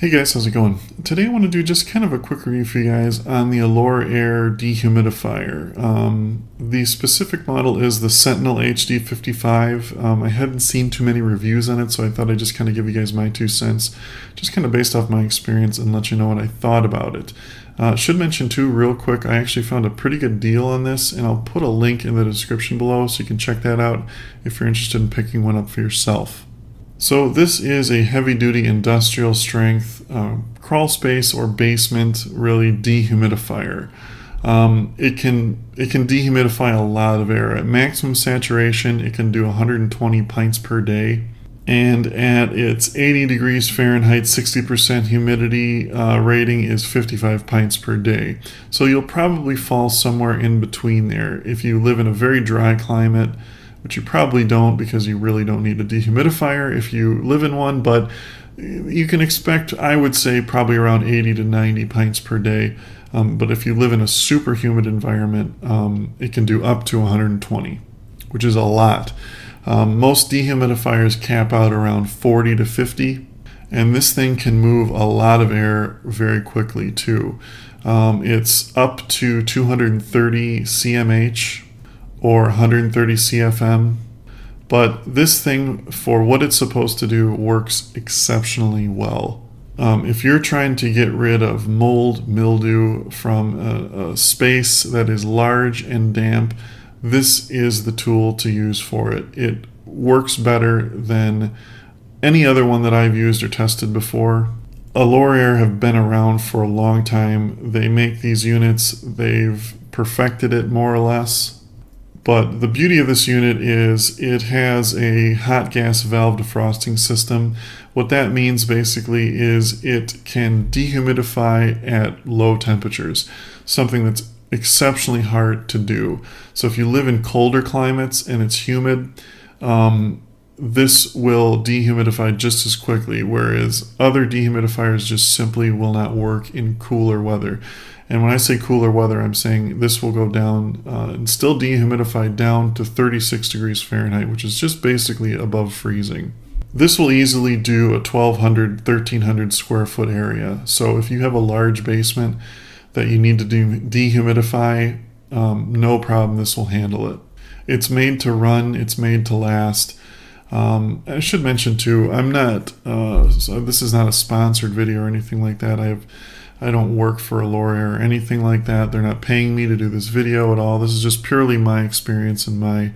Hey guys, how's it going? Today I want to do just kind of a quick review for you guys on the AlorAir Dehumidifier. The specific model is the Sentinel HD55. I hadn't seen too many reviews on it, so I thought I'd just kind of give you guys my 2 cents, just kind of based off my experience and let you know what I thought about it. Should mention too, real quick, I actually found a pretty good deal on this, and I'll put a link in the description below so you can check that out if you're interested in picking one up for yourself. So this is a heavy-duty industrial strength crawl space or basement really dehumidifier. It can dehumidify a lot of air. At maximum saturation, it can do 120 pints per day. And at its 80 degrees Fahrenheit, 60% humidity rating is 55 pints per day. So you'll probably fall somewhere in between there. If you live in a very dry climate, which you probably don't because you really don't need a dehumidifier if you live in one, but you can expect, I would say, probably around 80 to 90 pints per day. But if you live in a super humid environment, it can do up to 120, which is a lot. Most dehumidifiers cap out around 40 to 50, and this thing can move a lot of air very quickly too. It's up to 230 cmh or 130 CFM, but this thing, for what it's supposed to do, works exceptionally well. If you're trying to get rid of mold, mildew from a space that is large and damp, this is the tool to use for it. It works better than any other one that I've used or tested before. AlorAir have been around for a long time. They make these units, they've perfected it more or less. But the beauty of this unit is it has a hot gas valve defrosting system. What that means basically is it can dehumidify at low temperatures, something that's exceptionally hard to do. So if you live in colder climates and it's humid, this will dehumidify just as quickly, whereas other dehumidifiers just simply will not work in cooler weather. And when I say cooler weather, I'm saying this will go down and still dehumidify down to 36 degrees Fahrenheit, which is just basically above freezing. This will easily do a 1,200, 1,300 square foot area. So if you have a large basement that you need to dehumidify, no problem, this will handle it. It's made to run, it's made to last. I should mention too, I'm not, so this is not a sponsored video or anything like that. I don't work for AlorAir or anything like that. They're not paying me to do this video at all. This is just purely my experience and my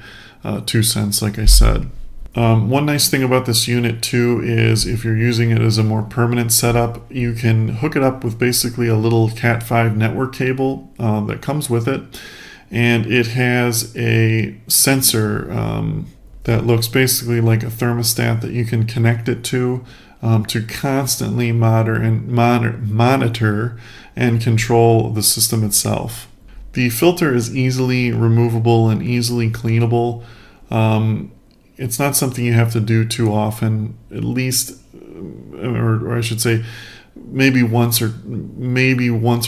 2 cents, like I said. One nice thing about this unit too is if you're using it as a more permanent setup, you can hook it up with basically a little Cat5 network cable that comes with it. And it has a sensor that looks basically like a thermostat that you can connect it to constantly monitor and control the system itself. The filter is easily removable and easily cleanable. It's not something you have to do too often, at least, or I should say, maybe once or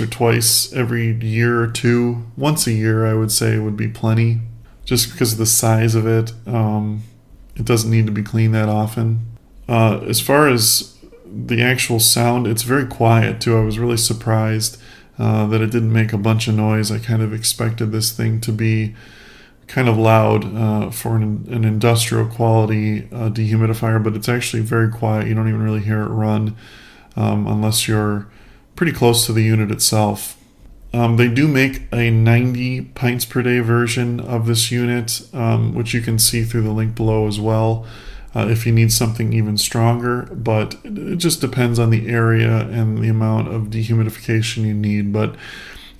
twice every year or two. Once a year, I would say, would be plenty, just because of the size of it. It doesn't need to be cleaned that often. As far as the actual sound, it's very quiet too. I was really surprised that it didn't make a bunch of noise. I kind of expected this thing to be kind of loud for an industrial quality dehumidifier, but it's actually very quiet. You don't even really hear it run unless you're pretty close to the unit itself. They do make a 90 pints per day version of this unit, which you can see through the link below as well. If you need something even stronger, but it just depends on the area and the amount of dehumidification you need. But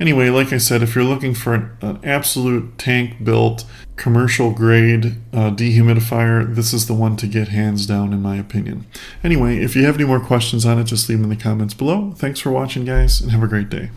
anyway, like I said, if you're looking for an absolute tank-built, commercial-grade dehumidifier, this is the one to get hands down, in my opinion. Anyway, if you have any more questions on it, just leave them in the comments below. Thanks for watching, guys, and have a great day.